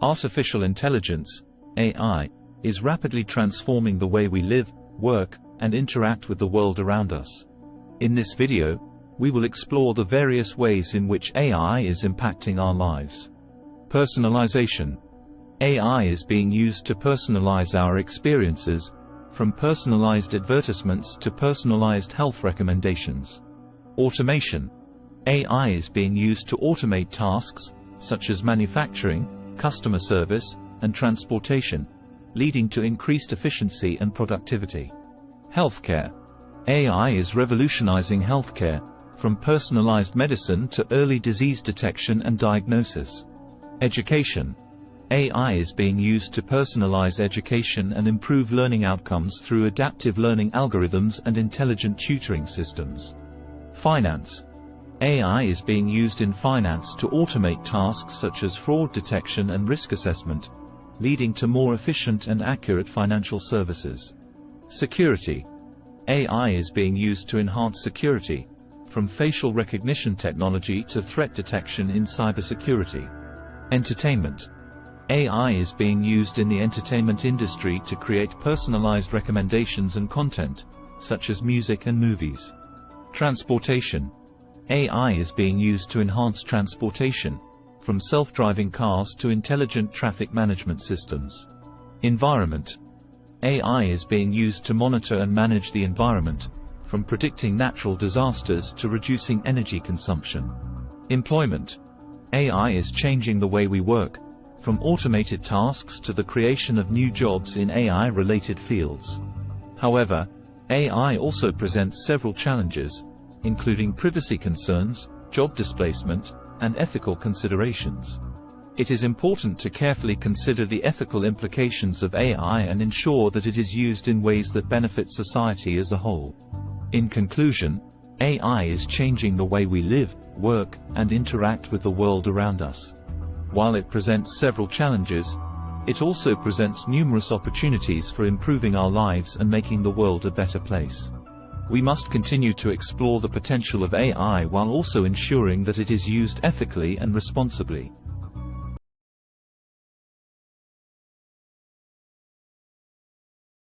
Artificial intelligence, AI, is rapidly transforming the way we live, work, and interact with the world around us. In this video, we will explore the various ways in which AI is impacting our lives. Personalization. AI is being used to personalize our experiences, from personalized advertisements to personalized health recommendations. Automation. AI is being used to automate tasks, such as manufacturing, customer service, and transportation, leading to increased efficiency and productivity. Healthcare. AI is revolutionizing healthcare, from personalized medicine to early disease detection and diagnosis. Education. AI is being used to personalize education and improve learning outcomes through adaptive learning algorithms and intelligent tutoring systems. Finance. AI is being used in finance to automate tasks such as fraud detection and risk assessment, leading to more efficient and accurate financial services. Security. AI is being used to enhance security, from facial recognition technology to threat detection in cybersecurity. Entertainment. AI is being used in the entertainment industry to create personalized recommendations and content, such as music and movies. Transportation. AI is being used to enhance transportation, from self-driving cars to intelligent traffic management systems. Environment. AI is being used to monitor and manage the environment, from predicting natural disasters to reducing energy consumption. Employment. AI is changing the way we work, from automated tasks to the creation of new jobs in AI-related fields. However, AI also presents several challenges, including privacy concerns, job displacement, and ethical considerations. It is important to carefully consider the ethical implications of AI and ensure that it is used in ways that benefit society as a whole. In conclusion, AI is changing the way we live, work, and interact with the world around us. While it presents several challenges, it also presents numerous opportunities for improving our lives and making the world a better place. We must continue to explore the potential of AI while also ensuring that it is used ethically and responsibly.